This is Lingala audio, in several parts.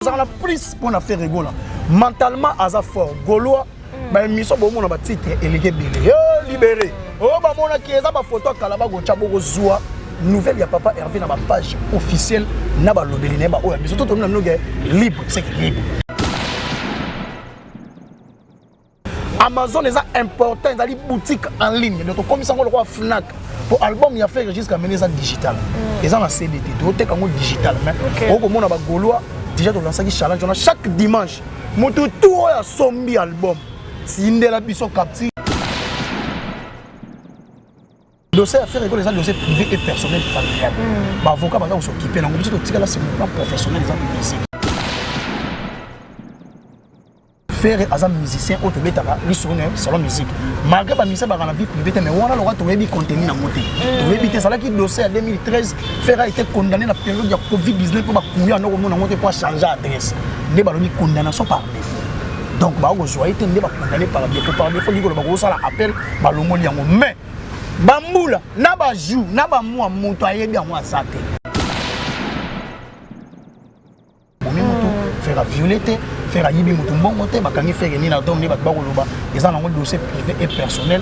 Ça a plus pour la faire rigoler. Mentalement, à fort. Gaulois, bah mission bon mon titre élégué libéré. Oh bah mon qui est ma photo kalaba go chabo zoa. Nouvelle ya papa Hervé na ma page officielle na ba lobeli na ba o ya biso tout na no libre, c'est libre. Amazon est important, dans les boutiques en ligne. Donc comme ça on le voit Fnac. Pour album il y a fait jusqu'à mener ça digital. Ils ont la CDT, tout est comme digital mais au comme on a ba Gaulois déjà de lancer challenge on a chaque dimanche. Mon tout ya sombi album. Si ndela biso capti. Dossier à faire rigoler les dossiers privés et personnels familial. Bah avocat va s'occuper donc biso tika là c'est le plan professionnel des musique. Faire as un musicien auto betaka lui sur un salon musique. Malgré ba musicien ba na vie privée mais on a le droit de rebi contenu na moté. To rebi ça là qui dossier en 2013 faire a été condamné la période de Covid-19 pour ba couiller en na moté pour changer adresse. Ne ba loni condamnation par défaut. Donc ba go joie été ne ba condamné par défaut du ko ba go ça appel ba longo liango mais bambula na ba jou na ba moi moto ayebi en moi ça té. Faire violetter, faire yibi moto bon côté bakangi faire ni na donc ne ba koloba ils ont un dossier privé et personnel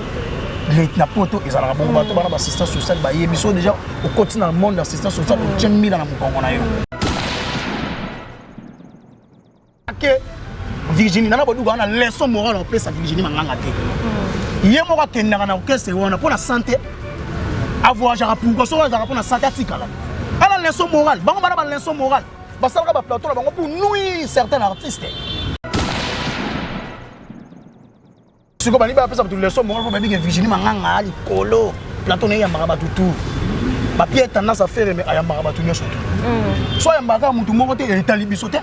les na poto ils ont la bon bato bana assistance sociale ba yebi so déjà au quotidien dans le monde d'assistance sociale au tien mi dans mukongo na yo que Virginie nana bodu na leçon morale en place à Virginie manganga te yemo ka kendanga na okese wana pour la santé avoir genre pour so za pour la santé atikala ala leçon morale bango bana ba leçon morale. Ça va plateau pour nuire certains artistes. Si vous avez une leçon, vous avez Virginie Manganga, Colo, plateau n'est pas tout. Papier est tendance à faire, mais il y a un tout surtout. Soit il y a un tout monde qui est talibé sauté.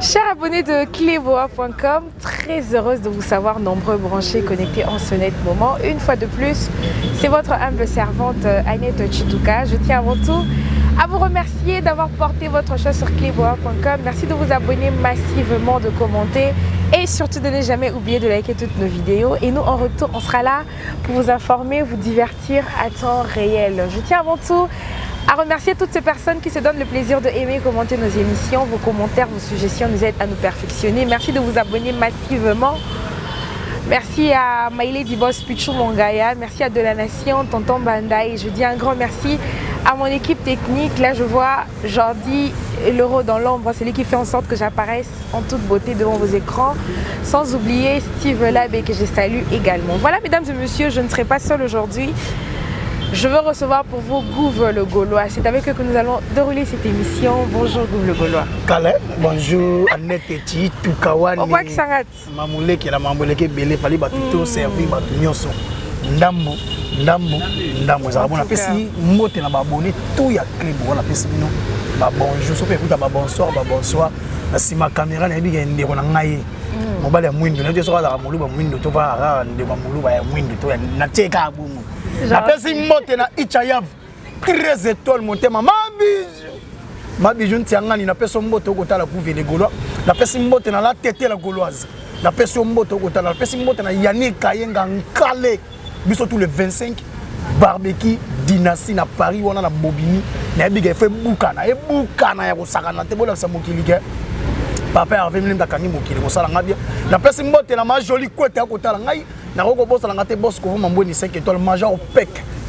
Chers abonnés de clévoa.com, très heureuse de vous savoir nombreux branchés connectés en ce net moment. Une fois de plus, c'est votre humble servante Agnès Chituka. Je tiens avant tout à vous remercier d'avoir porté votre choix sur clévoa.com. Merci de vous abonner massivement, de commenter et surtout de ne jamais oublier de liker toutes nos vidéos. Et nous, en retour, on sera là pour vous informer, vous divertir à temps réel. Je tiens avant tout à remercier toutes ces personnes qui se donnent le plaisir de aimer et commenter nos émissions. Vos commentaires, vos suggestions nous aident à nous perfectionner. Merci de vous abonner massivement. Merci à Maïlé Dibos Pichou Mongaya. Merci à De la Nation, Tonton Bandaï. Je dis un grand merci à mon équipe technique. Là, je vois Jordi Leroux dans l'ombre. C'est lui qui fait en sorte que j'apparaisse en toute beauté devant vos écrans. Sans oublier Steve Lab et que je salue également. Voilà, mesdames et messieurs, je ne serai pas seule aujourd'hui. Je veux recevoir pour vous Gouv le Gaulois. C'est avec eux que nous allons dérouler cette émission. Bonjour Gouv le Gaulois. Calais, bonjour Annette Eti, Tukawani. Au revoir Kisangat. Mamoulé qui est la mamoulé qui est belé, fallait tout servir, tout nyonso. Ndambo, ndambo, ndambo. Ça va bon la pesi, mote na babonné, tout y a clé bon la pesi non. Ba bonjour, so peut écouter ba bonsoir, ba bonsoir. Si ma caméra na bi ngende ko na ngai. Mobile ya mwindo, na teso ka mulu ba mwindo to ba ara nde ba mulu ba ya mwindo to na teka abumu. La personne monte na Ichayav 13 étoiles monté maman bijou. Ma bijou ntiangani na personne monte au côté la Gouv les Gaulois. La personne monte na la tête la gauloise. La personne monte au côté la personne monte na Yannick Kayenga Nkale. Biso tous le 25 barbecue dynastie na Paris on a na Bobini. Na biga fait bukana e bukana ya kosakana te bola sa mokili ke. Papa Hervé Mlinda kangi mokili ko sala ngabia. La personne monte na ma jolie côté à côté la ngai. Na roko boss la ngate boss ko mamboni 5 étoiles major PEC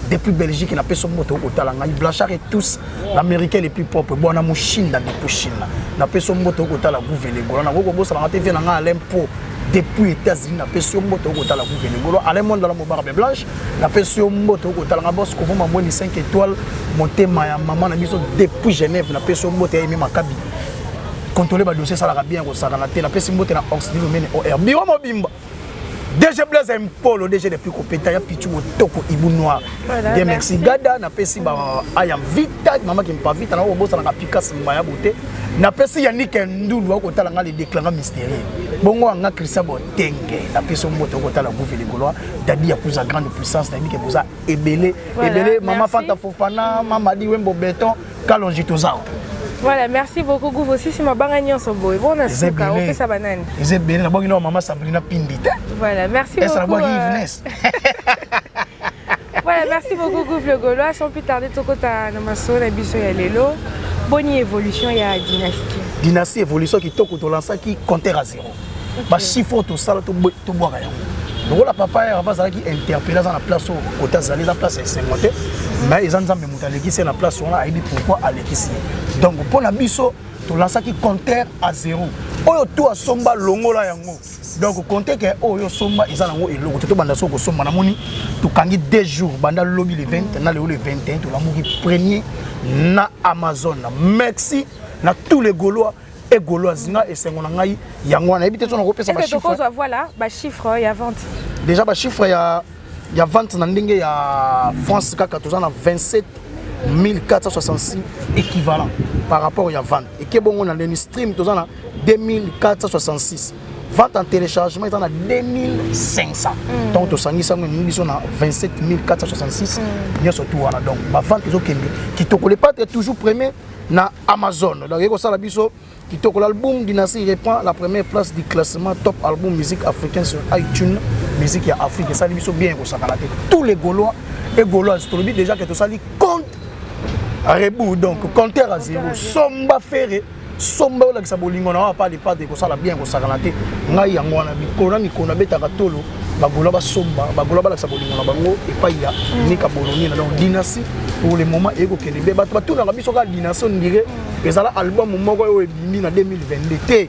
depuis Belgique na peso moto ko tala ngai Blanchard et tous l'américain les plus propres bon na Chine depuis Chine na peso moto ko tala Gouv les Gaulois na roko boss la ngate vient na l'impôt depuis États-Unis na peso moto ko tala Gouv les Gaulois à monde dans la barbe blanche na peso moto ko tala boss ko mamboni 5 étoiles monté ma maman na biso depuis Genève na peso moto ya mi makabi contrôler ba dossier ça la bien ko ça na peso moto na Oxford mene OR bio mobimba DG Blaise Mpolo, DG depuis compétent, Pichu Toko Ibou Noir. Bien merci. Gada, n'a pas si ayam vita, maman qui me pas vite, n'a pas besoin de picasse maya beauté. N'a pas si Yannick Ndou doit côté la les déclarants mystérieux. Bon, on a Christian Botengue, n'a pas son moto côté la bouffe les Gaulois. Dadi a plus de grande puissance, n'a dit que vous a ébélé, maman Fanta Fofana, maman dit Wembo Béton, Kalonjitoza. Voilà, merci beaucoup. Vous aussi, c'est ma banane sur boy. Bon, on a ça, on fait sa banane. Ils aiment bien. La bonne maman Sabrina Pindita. Voilà, merci beaucoup. Voilà, merci beaucoup, Gouffre le Gaulois. Sans plus tarder, Tokota Namaso, Nabiso Yalelo. Bonne évolution, il y a Dynastie. Dynastie, évolution qui toque au lancer qui comptait à zéro. Bah, chiffre tout ça, tout boire rien. Donc, la papa est qui interpellé dans la place au côté de la place, c'est monté. Mais ils ont dit c'est la place où on a dit pourquoi aller ici. Donc, pour la biso, tout lancer qui comptait à zéro. Oyo tout a somba longo la yango. Donc, compter que Oyo somba, ils ont et l'autre, tout banda soko somba na moni, tout kangi 2 jours, banda lobby le 20, na le 21, tout l'amour qui premier na Amazon. Merci na tous les Gaulois. Et Gauloises et c'est mon angai yango na habité son repère ça ba chiffre. Voilà, ba chiffre il y a vente. Déjà ba chiffre il y a vente na ndenge ya France ka 14 ans 27 466 équivalent par rapport à vente. Et que bon on a le stream tous en 2466. Vente en téléchargement est en 2500. Donc to sangi ça nous sommes à 27 466. Bien surtout donc ba vente qui to connaît pas toujours premier na Amazon. Donc il ça la biso qui toque l'album Dynastie reprend la première place du classement top album musique africaine sur iTunes, musique à Afrique. Et ça, ils sont bien au tous les Gaulois et Gauloises. Tu le dis déjà que tout ça, ils comptent à rebout, donc compteur à zéro. Somba ferré, somba ou la sabolingo, on n'a pas de part de ça, bien au sagalate. Ngai yangwana, mikona beta katolo, bagola ba somba, bagola ba la sabolingo na bango, et pas ya ni kaboloni. Donc Dynastie pour le moment, ego kenebe, bat tout dans la biso ka Dynastie on dirait. Et ça l'album moko oyo ebimi na 2022.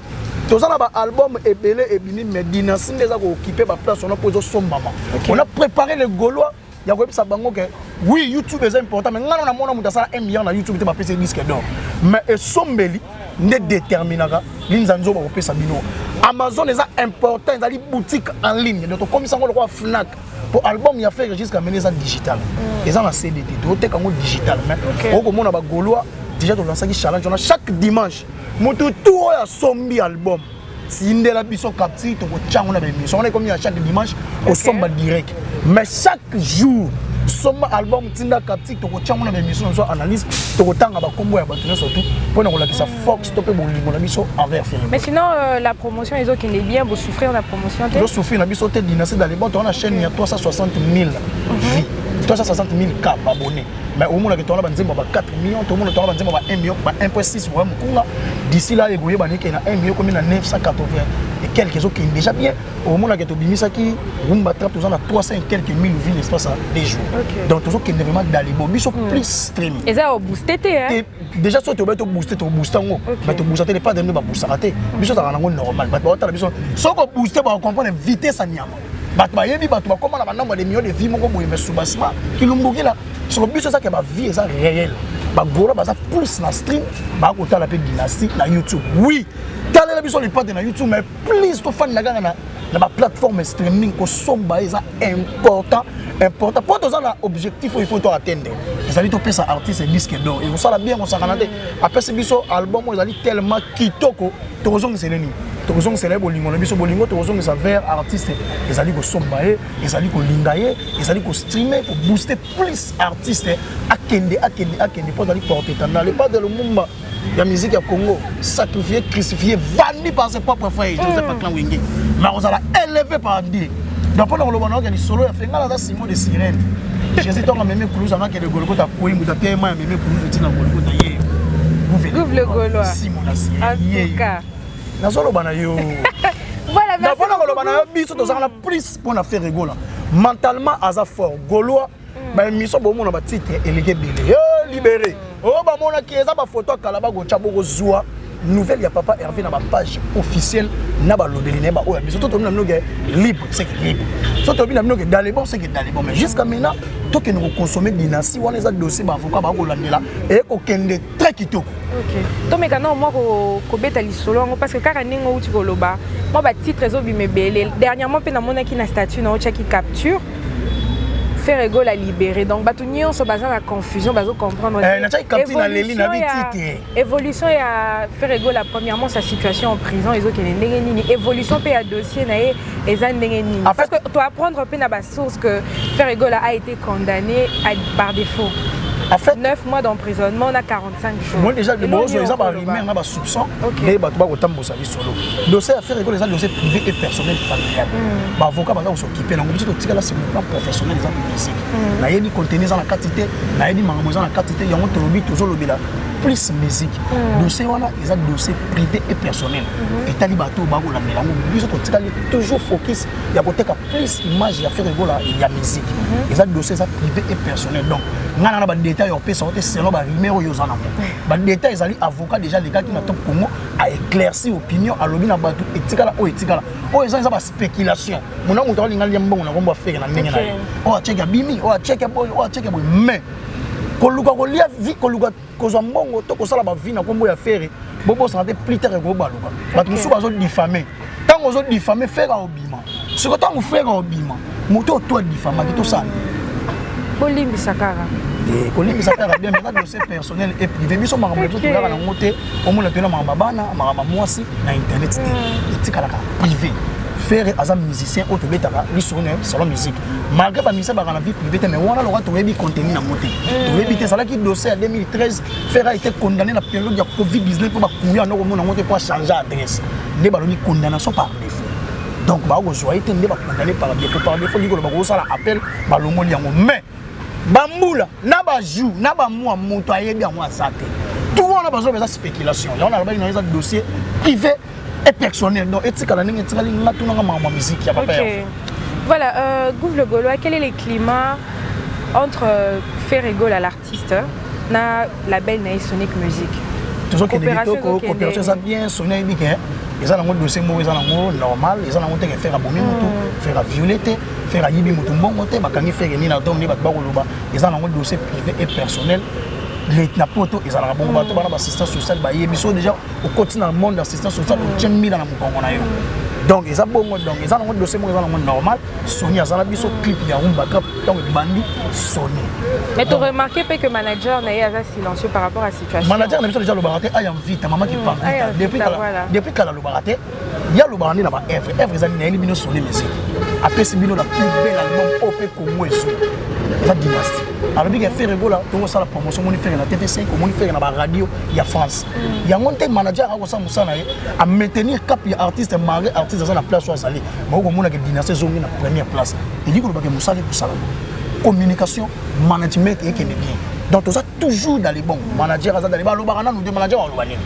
Tout ça là album ebele ebimi mais Dynastie déjà occupé ba place on a posé son maman. On a préparé les Gaulois, il y a ça bango que oui, YouTube est important mais ngana na mona muta ça 1 million na YouTube te ba pesa disque d'or. Mais et sombeli ne déterminera l'inzanzo ba pesa bino. Amazon est important, ils a des boutiques en ligne. Donc comme ça on le Fnac pour album il a fait jusqu'à mener ça digital. Ils ont la CDT, tout est comme digital mais au comme on a ba Gaulois déjà dans ce challenge on a chaque dimanche moto tout a sombi album si ndela biso capti to tchanga on a émission on est comme chaque dimanche au somba direct mais chaque jour somba album tinda capti to tchanga on a émission so analyse to tanga ba kombo ya bato surtout pour na la ça Fox stopper bolingo na biso envers faire mais sinon la promotion ils ont qui est bien vous souffrir la promotion vous souffrir na biso tête Dynastie dans les bon on a chaîne il y a 360 000 vues 360 000 cas abonnés. Mais au moins, on a 4 millions, tout le monde a 1 million, 1,6 million. D'ici là, il y a 1 million, comme 980 et quelques autres qui sont déjà bien. Au moins, on a qui a 300 et quelques mille vues l'espace des jours. Donc, tout ce qui est vraiment dans les bons, ils sont plus stream. Et ça a boosté, hein? Déjà, si tu as boosté, tu as boosté, mais tu as boosté, pas de booster raté. Mais ça, c'est normal. Si tu as boosté, on comprend la vitesse à Niama. Comment on a nombre de millions de vies mais sous-bassement qui l'ont là sur le but c'est ça que ma vie est réelle Gaulois plus na stream côté la Dynastie na YouTube oui t'as les besoin les potes na YouTube mais plus to fan na la plateforme streaming ko somba est important pour tous un objectif il faut atteindre ils allaient topé ça artiste disque d'or et on ça bien on s'arrête après ce biso album ils allaient tellement kitoko tozong c'est nini tozong c'est les bolingo na biso bolingo tozong ça vers artiste ils allaient ko sombaye ils allaient ko lingaye ils allaient ko streamer pour booster plus artiste akende pour aller porter dans les pas de Lumumba la musique à Congo sacrifié crucifié vanni par ses propres frères Joseph Aklan Wenge mais on a élevé par Dieu donc pendant le moment il solo il fait ngala Simon de Sirène Jésus toi même Koulouza nga que le Golgotha poé muta tema même Koulouza tina Golgotha yé Gouffre le Gaulois Simon la Sirène en tout cas na solo bana yo voilà merci pendant le moment biso to ça plus pour na faire rigola mentalement aza fort Gaulois ba émission bo mona ba titre elege belé libéré oh ba mona ki eza ba photo kala ba go tchabo go zwa nouvelle ya papa Hervé na ba page officielle na ba lobeli na ba o ya biso to na mnoge libre c'est que libre so to bi na mnoge dans les bons c'est que dans les bons mais jusqu'à maintenant to que nous consommer dynastie on les a dossier ba avocat ba ko landela et ko kende très kitoko. OK. To mekana moi ko beta lisolo parce que kaka ningo uti ko loba. Moi ba titre zo bi mebele. Dernièrement pe na mona ki na statut na o qui capture Ferrego l'a libéré. Donc batunyo so baza la confusion bazo comprendre. Évolution ya Ferrego la premièrement sa situation en prison ils ont nini évolution pe ya dossier na eza nini. Parce que tu apprendre pe na ba source que Ferrego a été condamné par défaut. En fait, 9 mois d'emprisonnement, on a 45 jours. Moi déjà, les bons ils ont un soupçon, mais bah tu vas au tambour ça solo. Dossier à faire rigoler les dossiers privés et personnels familial. Bah avocat va s'occuper donc petit tout là c'est le plan professionnel des musique. Na yedi contenir dans la quantité, na yedi mangamoza dans la quantité, y a un lobby toujours lobby là. Plus musique. Dossier voilà, ils ont dossier privé et personnel. Et tali bateau ba la mélange, biso to tika toujours focus, il y a côté plus image ya faire rigoler il y a musique. Ils ont dossier ça privé et personnel donc ngana na ba détail au peut sortir selon ba numéro yo zana mo ba détail ezali avocat déjà les gars qui na top Congo a éclairci opinion a lobby na bato etikala o ezali ba spéculation mona muto linga liambongo na kombo afeka na ndenge na o acheka bimi o acheka boy mais koluka kolia vie koluka kozwa mbongo to kosala ba vie na kombo ya faire bobo santé plus tard ko baluka bato musu bazo diffamer tant ozo diffamer faire obima ce que tant faire obima moto to diffamer ki to sala Kolimbi Sakara. Kolimbi Sakara bien mais dossier personnel et privé biso makambo to tolaka na ngote omona tena mabana makamba mwasi na internet te tikalaka privé faire azam musicien auto betaka lisone salon musique malgré ba musicien ba na vie privée mais wana loka to yebi contenu na ngote to yebi te sala ki dossier en 2013 faire a été condamné la période de Covid-19 pour ba kuya no komona ngote pour changer adresse ne ba loni condamnation par défaut donc ba ko joie te ne ba condamné par défaut liko ba ko sala appel ba lomoli yango mais Bamboula, na ba jou, na ba moua moto ayebi yango azate. Tout le monde a besoin de spéculation. Il y a un dossier privé et personnel. Donc, etika la ninge etika linga tout na musique ya papa. Voilà, Gouffle Gaulois, quel est le climat entre Ferrego l'artiste na label na Sonic Music? Toujours que les coopération ça bien sonné bien. Ils ont un dossier ils ont un normal, ils ont un monté faire abonner moto, faire à violetter, faire à yibi moto bon côté, bakangi faire ni na dom ni batba koloba. Ils ont un dossier privé et personnel. Les napoto ils ont un bon bateau bana assistance sociale ba yebi so déjà au quotidien dans le monde d'assistance sociale au tchemi dans mon na yo. Donc ils ont bon donc ils ont un dossier ils ont un normal, Sony a zala biso clip ya rumba cap donc bandi Sony. Mais tu as remarqué que le manager n'est pas silencieux par rapport à la situation. Le manager n'a pas déjà le baraté, il y a une vie, ta maman qui parle. Depuis qu'elle a le baraté, il y a le baraté là-bas. Èvre, ils ont éliminé son musique. Après, c'est la plus belle album OP Congo et Sou. La dynastie. Alors, il y a fait Ferrego là, tout ça la promotion, on fait dans la TV5, on fait dans la radio, il y a France. Il y a un manager à maintenir cap artiste, maré artiste dans la place où aller. Mais au moment où la dynastie est la première place, il dit que le bagage Moussa pour ça. Communication, management et qui est bien. Donc tout ça toujours dans les bons. Manager dans les bons, nous deux managers à l'oubanien.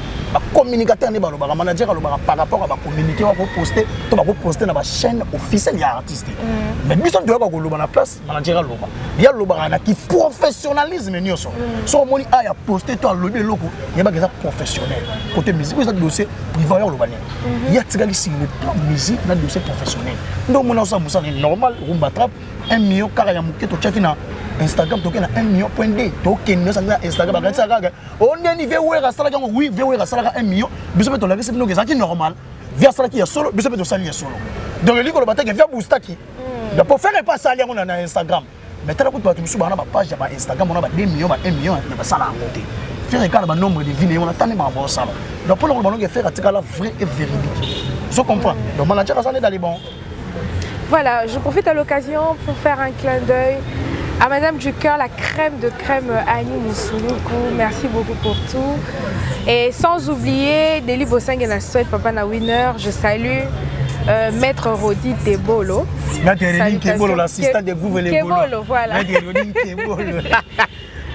Communicateur n'est pas le manager à l'oubanien par rapport à communiquer, on va poster, on va poster dans la chaîne officielle des artistes. Mais nous sommes deux à la place, manager à l'oubanien. Il y a l'oubanien qui professionnalisme nous sommes. Si on a posté toi le logo, il y a pas que professionnel. Côté musique, vous êtes dossier privé à l'oubanien. Il y a des sur le plan musique, dans dossier professionnel. Donc mon ensemble c'est normal, on va trap 1 million car il y a muké to check na Instagram to na 1 million point d to ken na Instagram ba ça gaga on est niveau où est ça gango oui vers ça 1 million biso beto la c'est ça qui normal via ça qui est solo biso beto ça solo donc le ko le bataki via boostaki donc pour faire pas ça on na Instagram mais tala ko to biso ba na ba page ba Instagram on a ba 2 millions ba 1 million na ba ça la monter faire égal ba nombre de vidéos on a tellement ba ça donc pour le moment on faire atika la vrai et véridique je comprends donc manager ça est dans les bons. Voilà, je profite à l'occasion pour faire un clin d'œil à Madame du Cœur, la crème de crème Annie Moussouloukou. Merci beaucoup pour tout. Et sans oublier Deli Bossang et la Souhaite Papa na Winner, je salue Maître Rodi Tebolo. Maître Rodi Tebolo, l'assistant de Gouvernement. Tebolo, voilà. Maître Rodi Tebolo.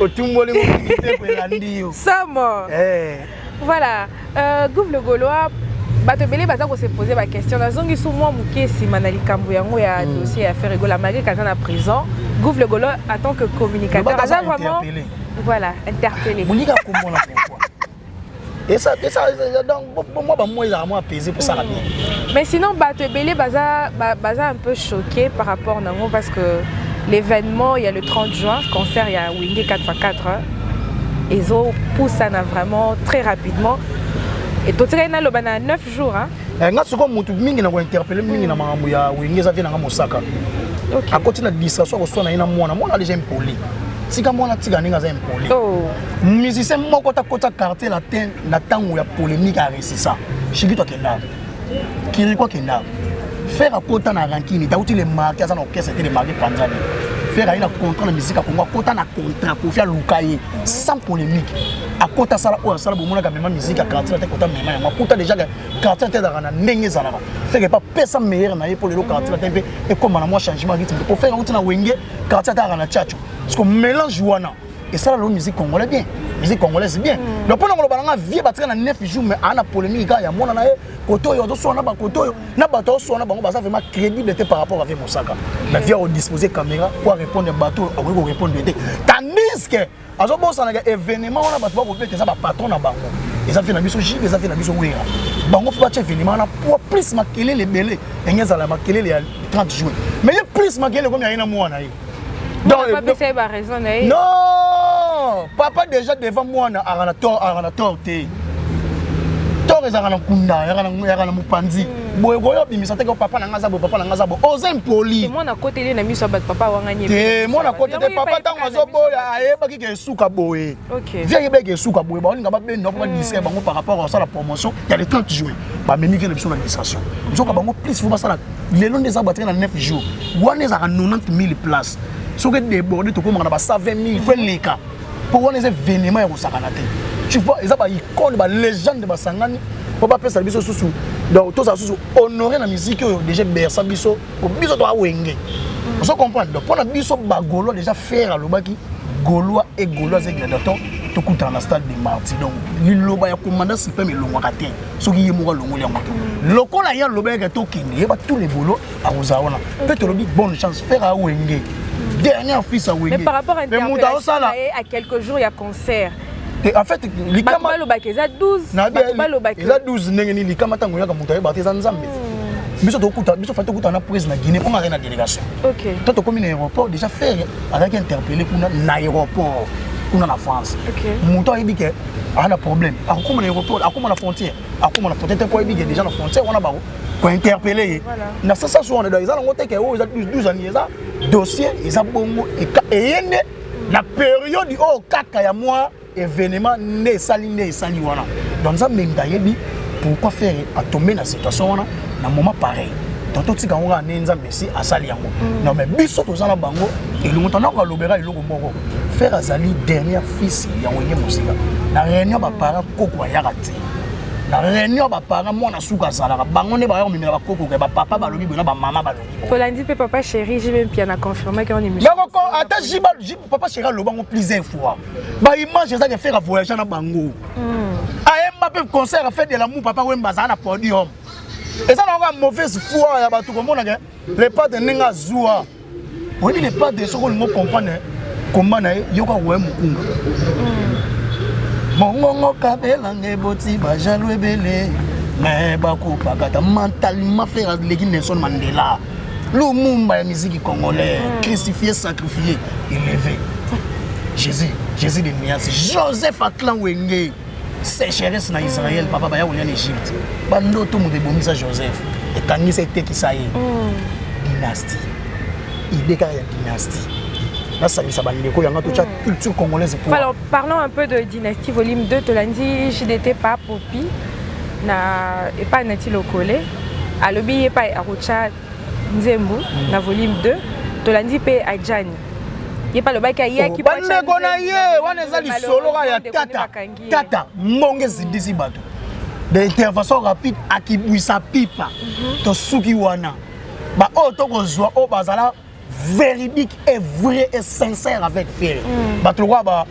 Otumbole mo Samo. Voilà, Gouv le Gaulois. Bato belé baza ko se poser la question na zongi sou moi muké si manali kambu yango ya dossier à Ferrego la malgré quand en prison Gouv le Gaulois en tant que communicateur a vraiment voilà interpellé monika komona pourquoi et ça donc moi ba moi ils ont pesé pour ça la bien mais sinon bato belé baza un peu choqué par rapport nango parce que l'événement, il y a le 30 juin, concert, il y a Wingé 4x4. Ils ont poussé ça vraiment très rapidement. Et tout ça, il y a 9 jours. Nga soko mutu mingi na ko interpeller mingi na makambo ya Wingé za vina nga mosaka. OK. À côté na distraction ko sona ina mwana déjà impoli. Tika mwana tika ninga za impoli. Oh. Musicien moko ta kota quartier la ten na tango ya polémique a réussi ça. Chiki to kenda. Kiri ko kenda. Faire à kota na rankini, ta uti les marqués ça na orchestre était les marqués Panzani. Faire à une contrat de musique à Congo, kota na contrat pour faire Lukaye sans polémique. À kota sala o sala bomona ka même musique à quartier ta kota même ya kota déjà quartier ta na ndenge zala. Faire pas pesa meilleur na pour le quartier ta et comme na moi changement rythme pour faire uti na wenge quartier ta na tchatcho. Parce que mélange wana et ça la musique congolaise bien. Musique congolaise bien. Donc pour nous balanga vie batika na 9 jours mais ana polémique ya mona na koto yo so na ba koto yo na bato so na bango baza vraiment crédibilité par rapport avec Mosaka. Mais via au disposer caméra pour répondre bateau pour répondre de tandis que azo bossa na événement on a bato ba ko ça ba patron na bango. Et ça fait na biso jibe ça fait na biso wera. Bango faut pas événement na pour plus makele les belé engeza la makele les 30 jours. Mais plus makele comme ya ina mwana yi. Donc papa c'est ba raison na. Non, papa déjà devant moi na arana torté. Toré za kana kunda, ya kana mupanzi. Boye goyo bimisa te ko papa na ngaza bo. Oza impoli. Moi na côté li na miso ba papa wanga nye. Te moi na côté de papa tango zo boya ayeba ki ke suka boye. OK. Viens yeba ke suka boye, ba ninga ba be no ba disque bango par rapport à ça la promotion, il y a les 30 jours. Ba memi vient de l'administration. Nzoka bango plus faut ba ça les longs des abattre dans 9 jours. Wana za 90 000 places. Si vous débordez, vous avez 120 000, il faut les cas. Pour voir les événements, tu vois, ils ont une icône, une légende de Sangani. Pour ne pas faire ça, donc tout ça, honorer la musique, déjà bercer, pour biso doit wenge. Vous comprenez? Donc pour la biso bagolo déjà faire le baki, gaulois et gaulois et gladiateurs, tout coûte dans la stade de Marty. Donc l'île ya commandant c'est pas mais long raté. Ce qui est mort long liang. Le col a le bag to king, il y a tous les bolos à Ozawana. Peut-être le bonne chance faire à wenge. Dernier fils à Wenge. Mais par rapport à l'interpellation, à quelques jours, il y a concert. En fait, les camarades. Il y a 12. Il y a 12 les camarades qui ont été battus en Zambie. Mais surtout, il faut faire une prise na Guinée pour aller dans la délégation. Ok. Quand on commis l'aéroport, déjà faire avec interpellé pour l'aéroport, pour la France. Ok. Mon temps, il dit qu'il y a un problème. À comment l'aéroport, à comment la frontière, à comment la frontière, il dit qu'il y a déjà la frontière, on a barreau. Pour interpeller. Dans ce sens, on est dans les ans, on a 12 ans, dossier, ils ont bongo et la période du haut kaka ya moi événement né sali wana. Donc ça menga yebi pourquoi faire à tomber dans situation wana na moment pareil. Donc tout tika on a nenza messi à sali yango. Non mais biso to zana bango et le montant na lobera et loko mboko. Faire azali dernier fils ya Wenge Mosika. Na réunion ba parents koko ya rati. La réunion ba parents mona suka sala bango ne ba yo mimela ba koko ke ba papa ba lobi bona ba mama ba lobi. Tolandi pe papa chéri, j'ai même bien confirmé qu'on est mieux. Mais attends, j'ai papa chéri le bango plusieurs fois. Ba image ça que faire voyager na bango. A Mbappé concert a fait de l'amour papa Wemba za na podium. Et ça n'a pas mauvaise foi ya ba tout comme on a les pas de ninga zoua. Oui les pas de ce qu'on nous comprendre comment na yoka we mukunga. Mongongo kabela ngeboti ba jalou ebele mais ba ko pakata mentalement faire les Nelson Mandela. Lumumba ya musique congolaise, crucifié, sacrifié, élevé. Jésus de Nias, Joseph Atlan Wenge, sécheresse na Israël, papa baya en Égypte. Bando tout monde bomisa Joseph. Et quand il s'est qui ça y est. Dynastie. Idée car dynastie. Là ça ça va l'école yanga toute culture congolaise pour. Alors parlons un peu de Dynastie volume 2, Tolandi JDT pas Popi na et pas Nati Lokole. Alobi pas Arucha Nzembo na volume 2 Tolandi pe Adjani. Il pas le bac ya qui pas na ye wana za li solo ya tata monge zidisi bato. D'intervention rapide akibwisa pipa to suki wana. Ba o to kozwa o bazala véridique et vrai et sincère avec Ferry. Bato ba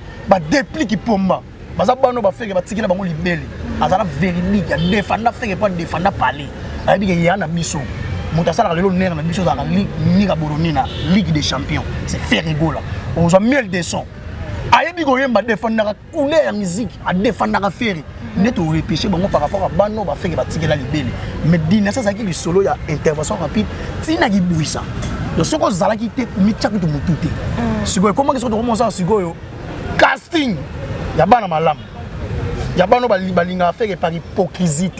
déplique pomba. Baza bano ba Ferry ba tikila bango libeli. Azala véridique ya défendre Ferry pas défendre parler. Abi ke yana biso. Montasala le nerf na biso dans la Ligue des Champions. C'est Ferry Gola. On a 1000 de son. Ayebi ko yemba défendre la couleur ya musique, à défendre la Ferry. Net au repêcher bango par rapport à bano ba Ferry ba tikela libeli. Mais Dynastie ça qui le solo ya intervention rapide. Tina ki bouissa. Le soko zalaki te mitchaki to mutute. Sikoyo comment que so to commencer sikoyo casting ya bana malam. Ya bana balinga faire par hypocrisie.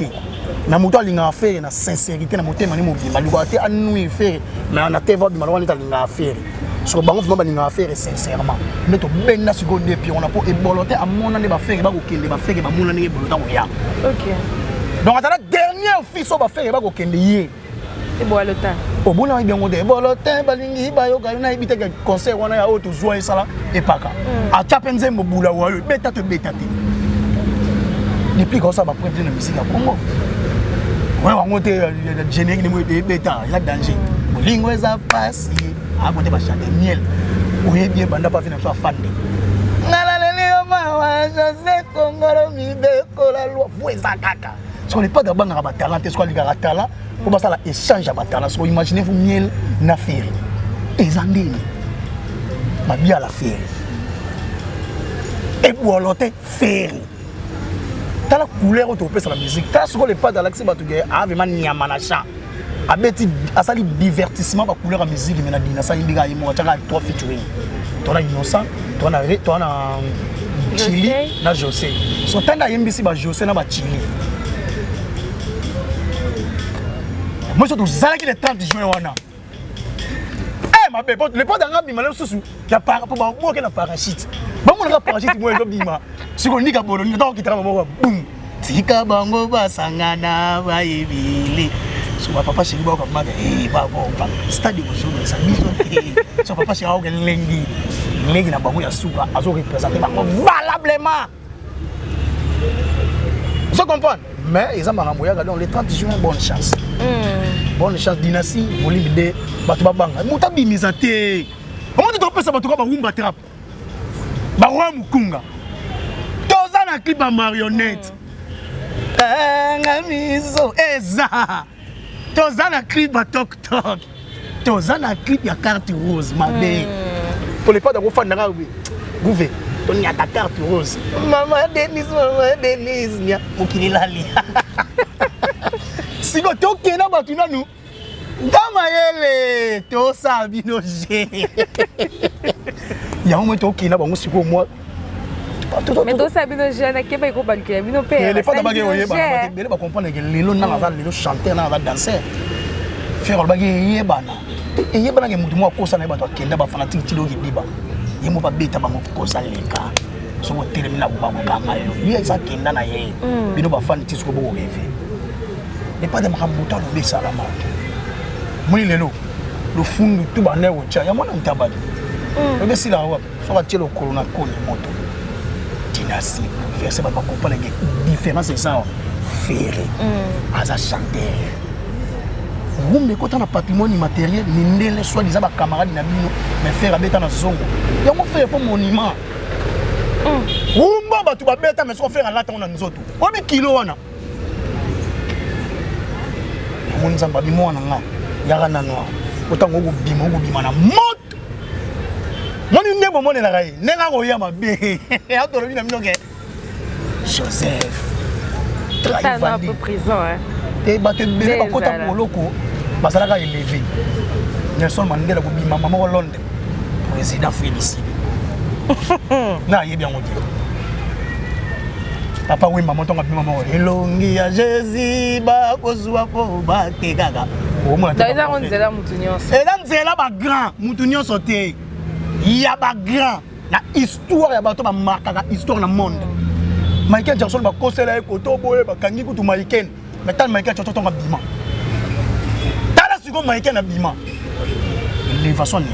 Na moto alinga faire na sincérité na motema ni mobimba liko ate anu faire mais na te va bimalo wana talinga faire. Sur bango vraiment balinga faire sincèrement. Mais to benna sikoyo depuis on a pour ebolote amona ne ba faire ba kokende ba faire ba mona ne ebolota oya. OK. Donc à la dernière fille so ba faire ba kokende ye. Ebolota. Au bout là bien on dit ebolote balingi ba yo ga na ibite ke concert wana ya auto zo esala epaka. A chapenze mbula wa yo beta te. Depuis comme ça va prévenir la musique à Congo. Ouais, on monte le générique de bêta, il y a danger. Bolingo est à passer, à côté de chanter miel. Oui, bien, banda pas finir soit fan. Nalalele ma José Congolo mi beko la loi vueza kaka. Si on n'est pas d'abord dans talent, est-ce qu'on a talent pour ça la échange à talent. So imaginez vous miel na faire. Ezandini. Ma bien la faire. Et boolote faire. T'as la couleur autour de la musique. T'as ce qu'on n'est pas dans l'accès batugé. Ah, vraiment, nyamanacha. Abeti, à ça, le divertissement, la couleur à musique, mais na dina ça, il y a trois featuring. T'as innocent, t'as Chili, na José. So t'as MBC, bah José, na bah Chili. Moi, je suis allé le 30 juin, wana. Eh, ma belle, le pas d'un rabbi, malheur sous, il y a pas pour moi qui n'a parachute. Bah, mon rap parachute, moi, je dis, si on dit qu'à Bolo, il y a qui travaille, boum. Tika bango basangana ba ibili. So papa chez lui comme eh ba bon stade de jour ça mise so papa chez au lengi na bango ya suka azo représenter bango valablement. Vous comprenez? Mais ils ont marambo ya dans les 30 juin bonne chance. Bonne chance dynastie volume 2 batu babanga. Muta bimizate. Comment tu topes ça batu ba rumba trap. Ba roi mukunga. Toza na clip à marionnette. Ngamizo eza. Toza na clip à tok tok. Toza na clip ya carte rose mabe. Pour les pas de fan na gouvé. Toni ya carte rose. Maman Denise nya mukililali. Siko tokena batu nanu. Dama yele to sabino je. Ya mo tokena bango siko moi. Mais donc ça bino jeune qui ba ko banque bino père. Les pas d'abord oye ba bele ba comprendre que lelo na va lelo chanter na va danser. Faire ba ye bana. Et ye bana ke mutu mo ko sana ba to kenda ba fanatique ti do ki diba. Ye mo ba beta ba mo ko sa leka. So mo termina ba ko kanga yo. Ye sa kenda na ye. Bino ba fan ti so bo rêver. Les pas de mamuta lo be salama. Moni lelo. Le fundu tu ba ne wo cha ya mo na ntabadi. Be si la wa so ba tielo corona ko ni moto. Dynastie, verset va comprendre la différence c'est ça ferré as a chanteur vous me quand on a patrimoine immatériel mindele soit disant ba camarade na bino mais faire abeta na zongo ya mo faire pour monument umba ba tu ba beta mais so faire la tona nzoto obi kilo wana mon nzamba bi mo na nga ya kana no otango go bima na moto. Moni nebo moni la gai, nenga go ya mabe. Ya to robina minoke. Joseph. Ça va un peu prison hein. Te ba te bele ba kota poloko. Basala ga élevé. Nelson Mandela go bima mama Londres. Président Félix. Na yebi yango ti. Papa oui maman tonga bima mama elongi ya Jésus ba kozwa ko ba te gaga. O mo ta. Daisa on zela mutu nyonso. Et là nzela ba grand mutu nyonso te. Il y a ba grand na histoire ya bato ba marka histoire na monde. Michael Jackson ba kosela e koto boye ba kangi kutu Michael. Mais tant Michael Jackson tonga bima. Tala siko Michael na bima. Les façons ni.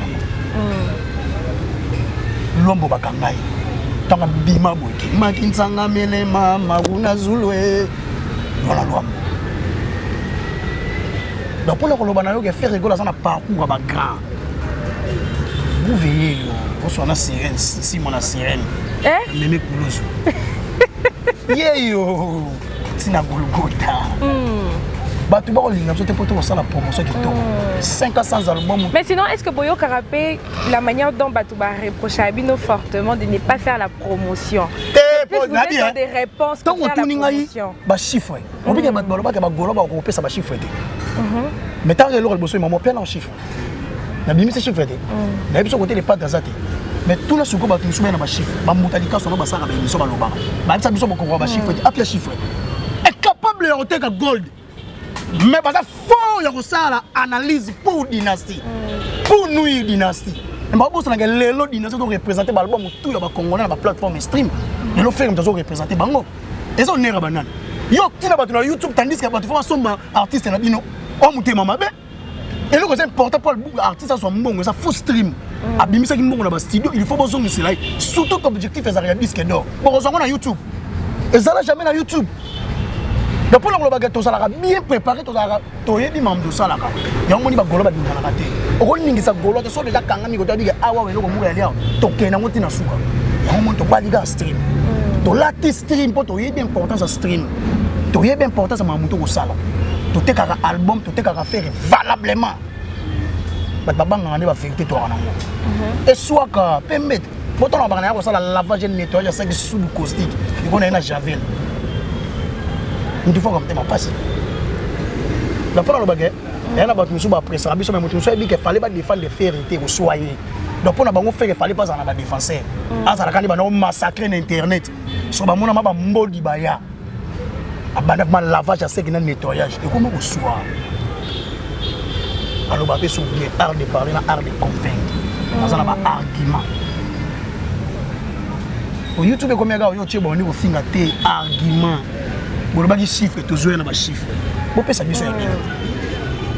Lombo ba kangai. Tonga bima boye. Makinsanga melema maguna zulwe. Voilà loi. Donc pour le koloba na yo ke faire rigoler ça na parcours ba grand. Vous veillez, vous soyez la sirène, si mon sirène. Eh? Mémé Koulouzou. Yo, c'est na Golgotha. Bah tu vas au ligne, tu peux te faire la promotion du temps. 5 à 100 albums. Mais sinon, est-ce que Boyo Karapé, la manière dont Batouba reproche à Abino fortement de ne pas faire la promotion? Vous avez des réponses pour faire la promotion. Bah chiffre. On peut dire que Goloba, on peut ça chiffre. Mais tant que l'autre bosse, maman plein en chiffre. na bimi ces chiffres na biso côté les pas d'azate mais tout la suko ba tusuba na ba chiffre ba mutalika so na ba saka ba émission ba loba ba bisa biso boko ba chiffre appelé chiffre est capable de oteka gold mais ba ça fort ya ko sala analyse pour dynastie pour nuire dynastie mais ba bossa na lelo dynastie to représenter ba album tout ya ba congolais na ba plateforme stream lelo faire to représenter bango et ça nera banane yo tina ba na YouTube tandis que ba to fa somba artiste na bino o mutema mabe. Et le c'est important pour l'artiste à son bon, ça faut stream. Abimisa qui mbongo na ba studio, il faut besoin de cela. Surtout l'objectif est arriver disque d'or. Pour rejoindre na YouTube. Et ça là jamais na YouTube. Donc pour le baguette ça là bien préparé to ça to yebi membre de ça là. Ya moni ba golo ba dinga na kate. Oko ningi sa golo to so déjà kanga mi ko to diga awa we loko mura ya to kena ngoti na suka. Ya moni to ba diga stream. To lati stream pour to yebi importance à stream. To yebi importance à mamuto ko sala. To te kaka album to te kaka faire valablement baba ngana ba vérité to wana et soit ka permet boto na bana ya ko sala lavage et nettoyage ça qui sous le caustique et qu'on a na javel ndifo comme te ma passe la parole le bagay et na ba musu ba presse biso mais musu e bi que fallait pas défendre les vérités ko soyer donc pour na bango faire fallait pas en ba défenseur asa la kandi ba no massacrer internet so ba mona ba mbodi ba ya abandonnement lavage à ce qui est nettoyage et comment on soit alors bah sur bien art de parler art de convaincre dans un argument au YouTube combien gars yo tchebo ni ko finga te argument bon ba ki chiffre to jouer na ba chiffre bo pesa biso ya bien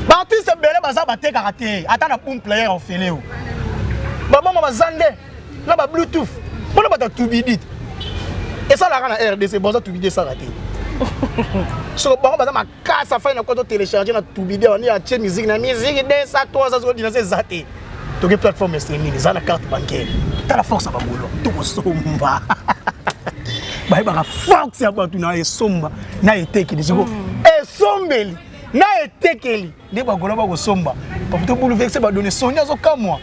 ba artiste belé ba za ba te karaté ata na boom player en félé ba mama ba zande na ba bluetooth bon ba ta tubidit et ça la na RDC bon ça tubidit ça raté. So bon bah ma casse à faire une compte télécharger na tout vidéo on y a tchè musique na musique des ça toi ça dit c'est zaté to que plateforme streaming ça la carte bancaire t'as la force à ba bolo to ko somba ba ba force à ba tu na somba na eteki diziko e sombeli na etekeli de ba golo ba ko somba pour te bouleverser ba donner sonia zo comme moi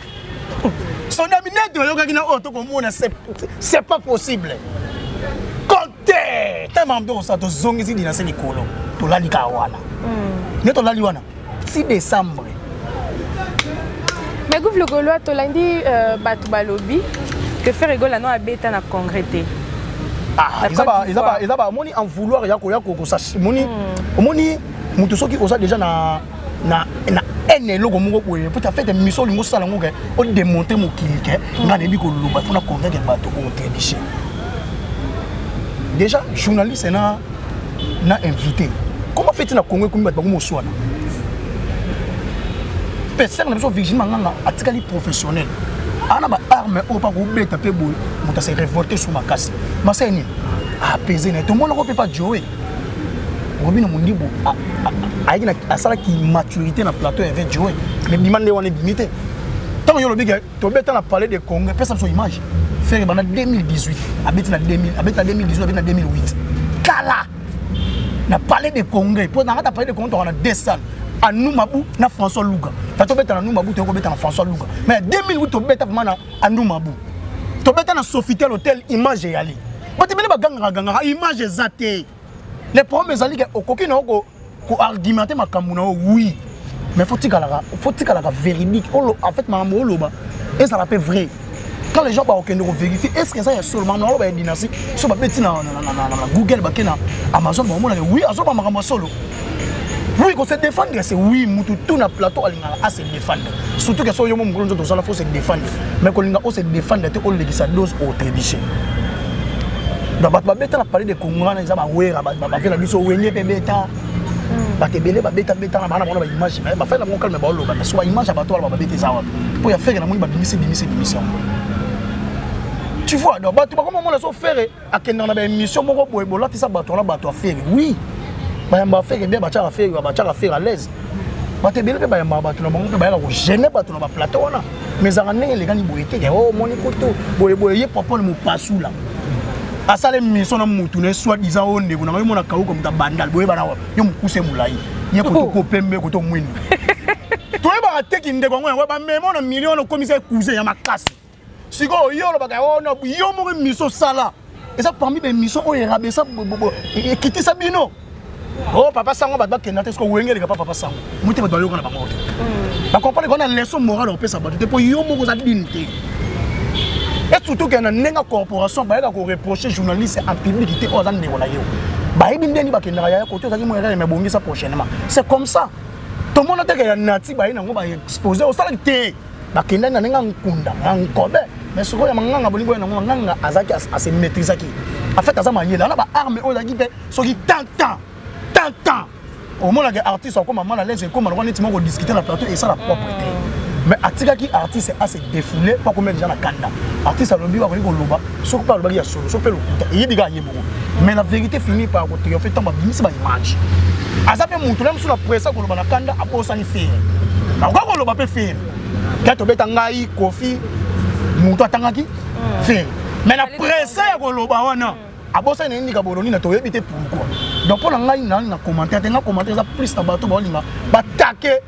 sonia minette yo ka kina auto ko mona c'est pas possible. T'as même de ça, tu zonges ici dans ces écoles. Tu l'as dit kawana. Ne tu l'as dit wana. 6 décembre. Mais gouf le golo to lundi batu balobi que faire rigoler non abeta na congrès. Ah, ils ont moni en vouloir ya ko ça moni moni mutu soki osa déjà na ene logo moko boye pour ta fait des missions lingo sala ngoke o démontrer mo kilike ngane bi ko loba fona convaincre bato o télécharger. Déjà, journaliste n'a invité. Comment fait-il à Congo comme il soit là? Personne n'a besoin de vigilance à titre professionnel. On a des armes au pas rouler taper boule, on s'est révolté sur ma casse. Mais c'est ni apaiser. Tout le monde ne peut pas jouer. Robin mon niveau à ça qui maturité dans plateau avec jouer. Mais demande on est limité. Tant que le big, tu as parlé de Congo, personne son image. Faire en 2018, habite en 2018, habite en 2008. Kala, n'a parlé de Congrès. Pour n'a pas parlé de Congrès, on a deux salles. À Noumabou, na François Louga. Tu as à Noumabou, tu as à François Louga. Mais en 2008, tu as vraiment à Noumabou. Tu as à Sofitel Hôtel, image et ali. Tu as ganga image zaté. Les problèmes sont que au coquin ko argumenter ma kamuna oui. Mais faut-il que la véridique. En fait, ma maman loba. Et ça rappelle vrai. Quand les gens vont vérifier, est-ce que ça est seulement dans la dynastie? Sur ma petite Google, Amazon, oui, Amazon, solo. Oui, qu'on se défendre, c'est oui, tout na plateau à se défendre. Surtout que soit yo mon gros dans la faut se défendre. Mais qu'on a se défendre, tu as sa dose au télévision. Donc ba beta na parler de Congo na za ba wera ba fait la biso wenye pe beta. Ba te belé ba beta na bana ba image mais ba fait la mon calme ba lo ba soit image ba to ba beta za wa. Pour ya faire na mo ba dimisi. Tu vois, donc tu vas comment on a faire à quel dans la émission mon boy là tu sais bateau là bateau à faire oui bah on va faire bien bateau à faire à l'aise bah tu bien bah on va bateau là on va la gêner bateau là plateau là mais en année les gars ni boyete oh mon écoute boy yé papa le pasou là à ça les missions na mutu ne soit disant on ne kuna mona kaou comme ta bandal boy bana yo mukuse mulai yé ko pembe ko to mwindu tu ba teki ndeko ngwa ba memo na million no commissaire cousin ya makasi. Si go yo lo baka yo mo mission sala et ça parmi les missions on est rabé ça quitter ça bino Oh papa sango ba kenda te sko wengeli ka papa sango. Muté ba doyo kana bango. Ba comprendre qu'on a leçon morale au pesa ba te pour yo mo ko za dignité. Et surtout qu'il y a une corporation qui a reproché journalistes en public qui étaient aux années de l'Onaïo. C'est comme ça. Tout le monde a dit qu'il y a un natif qui a exposé au salon. Mais ce qu'il y a un se maîtriser. En fait, ça m'a dit, il y a une arme qui tant. Au moins, les artistes sont comme maman, les comme on discuter dans le plateau et ça la propreté. Mais artiste a se défoulé pas combien de gens à Kanda. Artiste a lobby va venir au loba, sauf pas le bagage solo, sauf le coup. Il y a des gars mais la vérité finit par triompher tant ma c'est ma image. Azape montre même sur la presse que le loba na Kanda a pas ça ni faire. Na quoi le loba peut faire. Quand tu beta ngai Kofi, montre tangaki faire. Mais la presse que le loba wana a pas ça ni ndika boloni na to yebite pourquoi. Donc pour ngai na commentaire, ça plus na bato ba linga ba taquer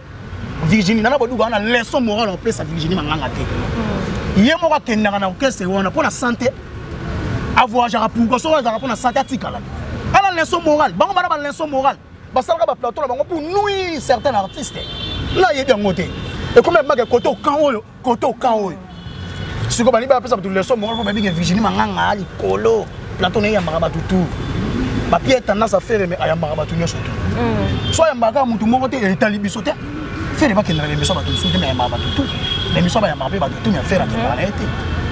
Virginie nana bodu na leçon morale en place à Virginie manganga te. Yé mo ka kendanga na okese wona pour la santé. Avoir jara pour so za pour la santé atikala. Ala leçon morale, bango bana ba leçon morale. Ba sala ba plateau la bango pour nuire certains artistes. Là yé bien côté. Et comme même côté au camp oyo. Si ko bani ba pesa pour leçon morale pour ba bi Virginie manganga ali kolo. Plateau ne ya maraba tout. Ba pied tendance à faire mais ayamba ba tout nyonso. Soit yamba ka mutu moko te etali bisote. Faire pas qu'il l'émission va tout soutenir mais ma tout l'émission va marquer va tout faire à la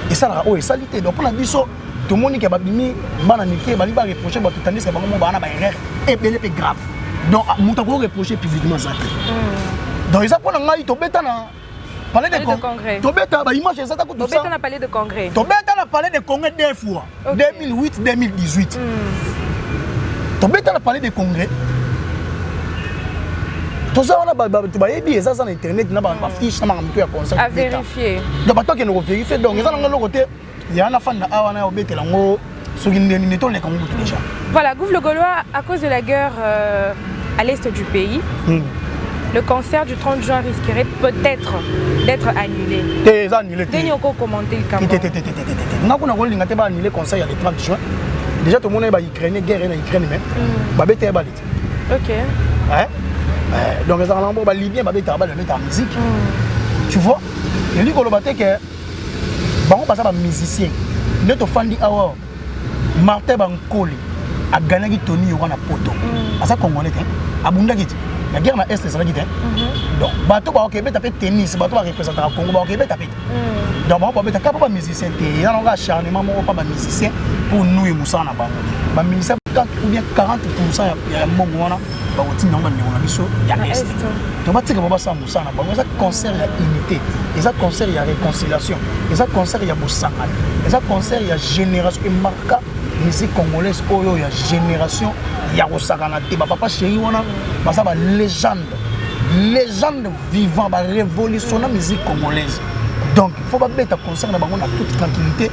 et ça là oh et salité donc pour la biso tout le monde qui va bimi bana niquer bali ba reprocher ba tout tandis que bango bana ba erreur et bien grave donc muta ko reprocher publiquement ça donc ils apprennent ngai to beta na parler de congrès to beta ba image ça ta ko tout ça to beta na parler de congrès to beta na parler de congrès deux fois 2008 2018 to beta na parler de congrès. Tout ça, on a des ça sur internet, on a des fiches, on a des conseils. À vérifier. Donc, toi qui nous vérifier, donc, il y a un fan déjà. Voilà, Gouv le Gaulois, à cause de la guerre à l'est du pays, le concert du 30 juin risquerait peut-être d'être annulé. C'est annulé. Vous avez commenté le campagne. On a annulé le concert le 30 juin. Déjà, tout le monde est Ukraine, guerre en Ukraine même. Ok. Donc les Arabes les Libyens va mettre en musique. Tu vois, il dit que bon passe à musicien. Notre fan dit ah Martin Bankoli a gagné Tony Yoran à poto. À ça congolais hein. Abunda git. La guerre na est ça git hein. Donc bateau ba OK taper tennis, bateau va représenter le Congo ba OK taper. Donc on va mettre pas musicien il y a un acharnement pas musicien pour nous et Moussa na bango. Ba musicien ou bien 40% ya mbongo wana. Il y a l'Est. Donc, tu vas ça concert il y a unité, et ça concert il y a réconciliation, et ça concert il y a Boussangal, et ça concert il y a génération, et marque musique congolaise, il y a génération, il y a Osagana, papa chéri, on a légende vivant, révolutionnaire musique congolaise. Donc, il faut pas mettre un concert dans toute tranquillité,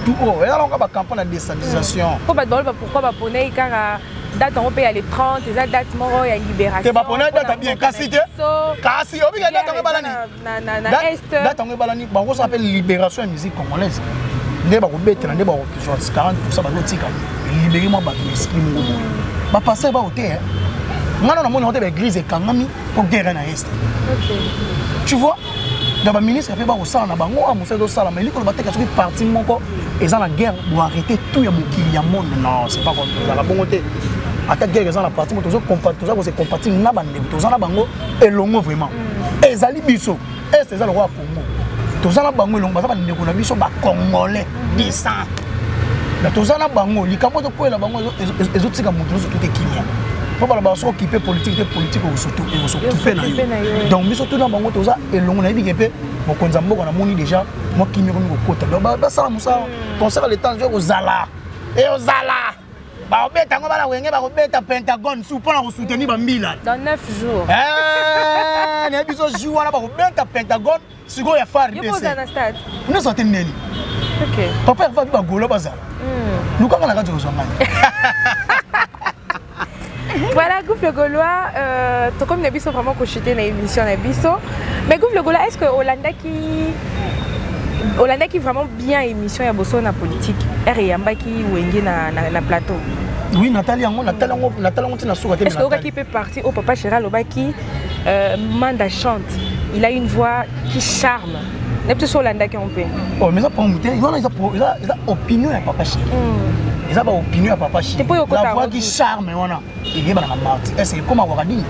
tout haut. Et alors, on va campagne de déstabilisation. Pourquoi pas poner date on peut aller 30 et date moro ya libération. Te ba pona date bien kasi obi date on balani. Date on balani ba ko s'appelle libération musique congolaise. Ndé ba ko bettre ndé ba ko 40% ba lotika. Libérer moi ba esprit mo. Ba passer ba hôtel. Ngana na mona hôtel ba église e kangami pour guerre na est. OK. Tu vois? Dans le ministre, il y a des gens qui ont mais il y a des partis qui ont la guerre pour arrêter tout le monde. Non, c'est pas comme ça. À ta guerre, ils ont la partie, ils ont compati, ils ont vraiment. Et ils ont dit, ils ont le roi Congo. Ils ont dit, Congolais, 10 ans. Ils ont dit, ils ont dit, faut pas s'occuper politique ou surtout donc mais surtout dans bango toza et longo na bi ke mo konza mboko na moni déjà moi qui me ko kota donc ba sala musa concert le temps jo ozala et ozala ba obeta ngo bala wenge ba obeta Pentagone sous pour la soutenir ba mbila dans 9 jours na biso jour wana ba obeta Pentagone siko ya FARDC yo poza na stade nous sortir neni OK papa va ba golo bazala nous quand on a radio zongani. Voilà, Gouv le Gaulois, comme nous avons vraiment coché dans l'émission, mais Gouv le Gaulois, est-ce que Hollanda qui vraiment bien émission, il y a beaucoup de politique, et il y a qui wenge na plateau. Oui, Nathalie yango tina souka te. Est-ce que qui peut partir au Papa Chéri Lobaki Manda chante. Il a une voix qui charme. N'est pas sur l'anda qui on peut. Oh mais ça pour moi, il a opinion à Papa Chéri. Il a pas opinion à Papa Chéri. La voix qui charme wana. Il est dans la marti. Est-ce comme à Wakadini?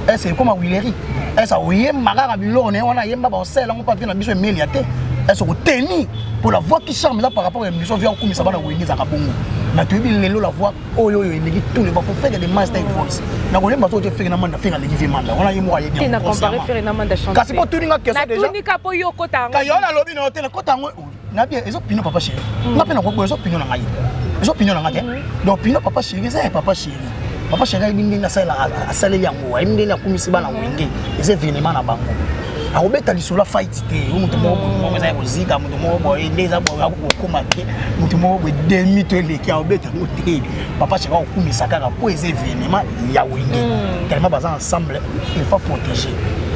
Est-ce comme à Willery? Est-ce oui magara bilone wana yemba ba sel on pas venir na biso emeliate. Est-ce que tenir pour la voix qui charme là par rapport à l'émission vient comme ça va na wengi za kabongo. Na tubi lelo la voix oyo il ngi tous les pour faire des master voice. Na ko lemba to te faire na manda faire les vie manda. On a yemo aye bien. Tu n'as comparé faire na manda chanter. Kasi ko tuninga question déjà. Na tunika po yo kota. Ka yo na lobi na hotel kota ngo. Na bien ezo pino Papa Chéri. Na pe na ko ezo pino na ngai. Ezo pino na ngai. Donc pino Papa Chéri c'est Papa Chéri. Papa Chéri bindi na sala asale yango. Bindi na kumisi bana wenge. Eze venema na bango. Arobeta lisula fight te mutu mo za kozika mutu mo boy ndeza bo akukoma te mutu mo bo demi to leki arobeta mutu Papa Chéri okumisa kaka po eze événement ya wenge tellement bazan ensemble il faut protéger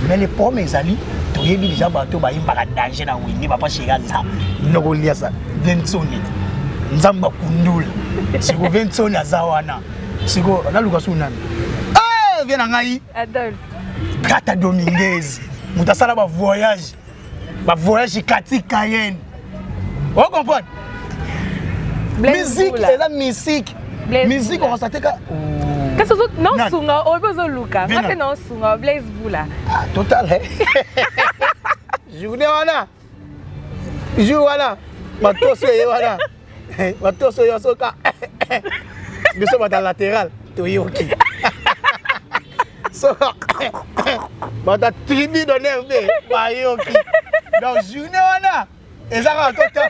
mais les pommes ezali to yebi déjà bato ba imba ka danger na wenge Papa Chéri aza ndoko liasa Vincent nzamba kundula siko Vincent azawana siko na Lucas unani viens ngai Adolphe Gata Dominguez mutasala ba voyage Kati Cayenne. Vous comprenez? Musique et la musique. Musique on s'attend ka. Qu'est-ce que non sunga obezo luka. Mate non sunga Blaise Boula. Ah total hein. Journée wana. Jour wana. Matoso ye wana. Matoso yo soka. Biso ba latéral to yoki. So, bata tribu de nerve, bayoki. Donc journée wana, et ça va tout temps.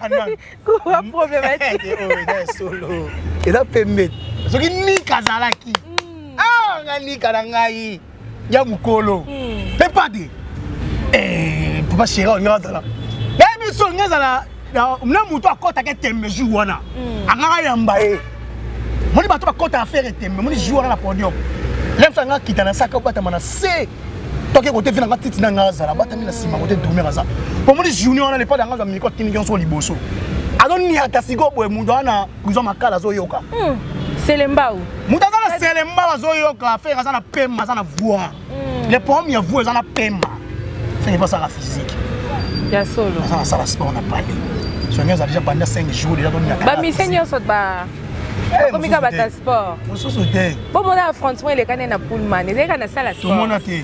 Quoi problématique? Oh, c'est solo. Et là pembe. Ce qui ni kazalaki. Ah, ngani karangai. Ya mukolo. Pepade. Papa Chéri on regarde là. Baby so ngazala, na muto akota ke tembe jour wana. Angara yamba e. Moni bato bakota affaire tembe, moni jour wana na podium. L'aime ça nga kitana saka bata mana c'est toi qui côté finanga titi na nga zala bata mina sima côté dormir za pour moi journée on a pas dans nga miko tini jonso liboso alors ni ata sigo boy mundo ana kuzo makala zo yoka Selembao mundo za Selembao zo yoka faire ça na pema ça na voix les pommes ya voix ça na pema c'est pas ça la physique ya solo ça la sport on a parlé soigner ça déjà pendant 5 jours déjà donné ba misenyo sot ba comme ka bata sport mosusu te bon mon affrontement il est kana na Pullman il est kana sala sport tout le monde te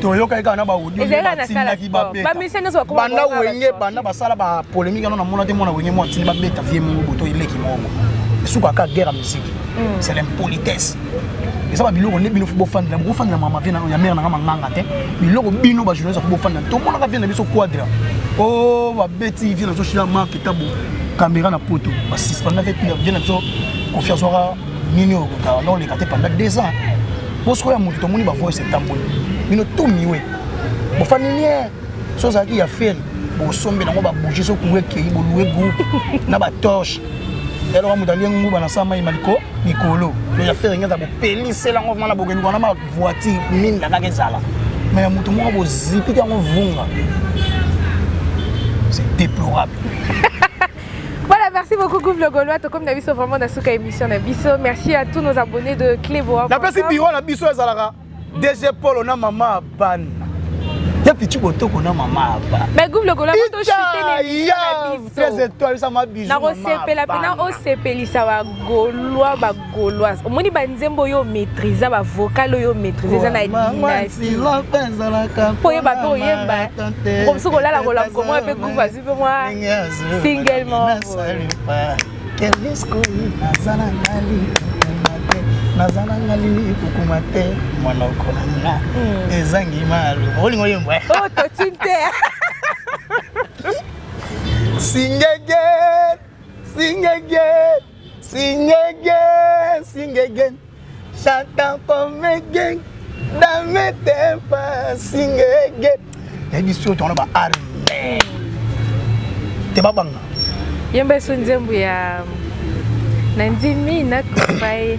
Toyoka kana ba audio ba misenyo so kuma banda wenge banda basala ba polémique na mona te mona wenge mo tini ba beta vie mo boto ileki mongo suka ka guerre musique c'est l'impolitesse et ça ba biloko ne bino fo fan la mama vient ya mère na nganga te biloko bino ba journaliste fo fan to mona ka vient na biso quadra oh ba beti vient na so chila marque tabu caméra na poto ba suspend na vient na so confiance ora nini o ka non les katé pendant 2 ans bosko ya mutu to moni ba voice tamboli bino to miwe bo familier so za ki ya faire bo sombe na ngo ba bouger so kuwe ke bo louer groupe na ba torche elo wa mutu aliengu ba na sama imaliko mikolo le ya faire ngeza bo pelise la ngo na bo ngeni na ma voiture mine la ka kezala mais mutu mo bo zipika ngo vunga c'est déplorable. Voilà, merci beaucoup Gouv le Gaulois. Comme nous avons vraiment dans cette émission, merci à tous nos abonnés de Cléboa. La personne qui a biso ezalaka DG Paul on a maman ban. Ya petit boto qu'on a maman ban. Mais Gouv le Gaulois to chuter les 13 étoiles ça m'a bijou. Na OCP la pena OCP lisa wa Gaulois ba Gaulois. Omoni ba nzembo yo maîtriser ba vocal yo maîtriser ça na dynastie. Po ye ba to yemba. Comme ça ko la ko comment pe Gouv va suivre moi singlement. Quel disco nazana ngali kukumate monoko nanga ezangi malu olingo yembo oh to tinte sing again chanta comme again dame tempa sing again ebi so to na ba arme te babanga yembe so nzembu ya nandimi na kupai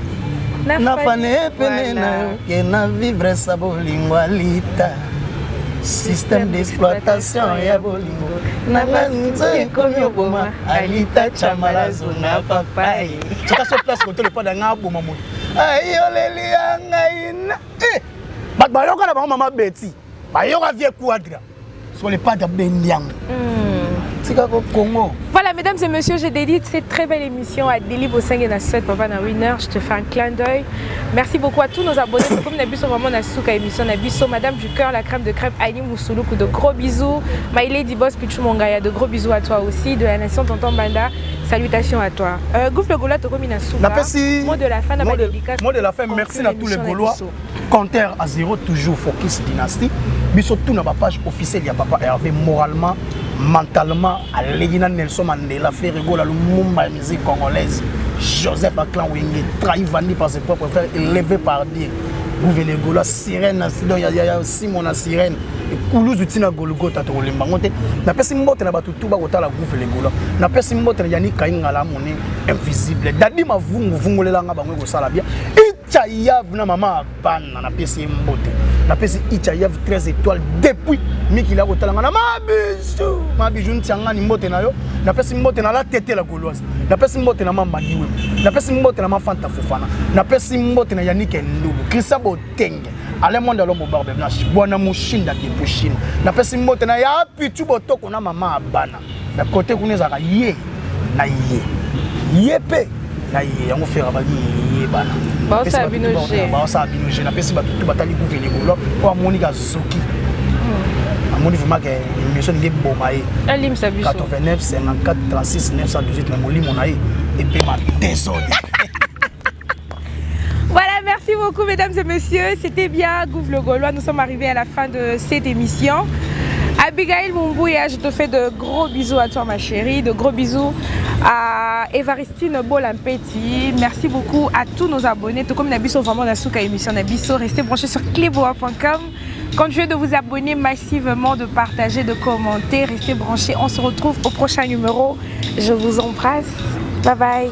na fane pene na ke na vivre sa bolingo alita système d'exploitation ya bolingo nanga nzoi komi oboma alita chamalazo na papai soka so place kote le pas danga boma moto ay oleli anga ina bayoka na bango mama Betty bayoka vie quadra sur le pas de bendiang Congo. Voilà, mesdames et messieurs, je dédie cette très belle émission à Deli Boseng et Nassuet Papa na Winner. Je te fais un clin d'œil. Merci beaucoup à tous nos abonnés. Comme Nabiso, vraiment, Nasuka émission Nabiso, Madame du cœur, la crème de crêpe, Aïni Moussoulouk, de gros bisous. My Lady Boss, Pichou Mongaya, de gros bisous à toi aussi. De la nation Tonton Banda, salutations à toi. Gouf le Gaulois, Tokomi Nasuka. Mot de la fin, mot de la fin, merci à tous les Gaulois. Compteur à zéro, toujours Focus Dynasty. Biso tout na page officielle, il y a Papa Hervé moralement. Mentalement, à Légina Nelson Mandela, fait rigoler le Mumba musique congolaise. Joseph Aklan Wenge, trahi Vandi par ses propres frères, élevé par Dieu. Gouvé les Gola, sirène, il y a Simon à sirène. Et Koulouz Utina Golgota, tu voulais m'engonter. N'a pas si mbote na batu tuba kota la gouvé les Gola. N'a pas si mbote na yani kainga la monnaie invisible. Dadi ma vungu le langa bango ko sala bien. Ichayav na mama ban na pesi mbote. Na pesi Ichayav 13 étoiles depuis Miki la kota langa na ma bijou ntianga ni mbote na yo. Na pesi mbote na la tete la gauloise. Na pesi mbote na mama Diwe. Na pesi mbote na ma Fanta Fofana. Na pesi mbote na Yannick Ndulu. Christa Botenge. Ale monde l'homme barbe blanche. Bona mushinda de pushine. Na pesi mbote na ya pitu botoko na mama abana. Na côté kuneza ka ye na ye. Yepe na ye yango fera ba ye bana. Ba sa binoje. Ba sa binoje na pesi batutu batali ku vele golo. O monika zoki. Amoni vraiment que l'émission est bombaye. 89 54 36 918 mais mon lit mon aïe et puis ma désordre. Voilà, merci beaucoup mesdames et messieurs, c'était bien Gouf le Gaulois, nous sommes arrivés à la fin de cette émission. Abigail Mumbouya, je te fais de gros bisous à toi ma chérie, de gros bisous à Evaristine Bolampeti. Merci beaucoup à tous nos abonnés, tout comme Nabiso vraiment Nasuka émission Nabiso, restez branchés sur cleboa.com. Continuez de vous abonner massivement, de partager, de commenter, restez branchés. On se retrouve au prochain numéro. Je vous embrasse. Bye bye.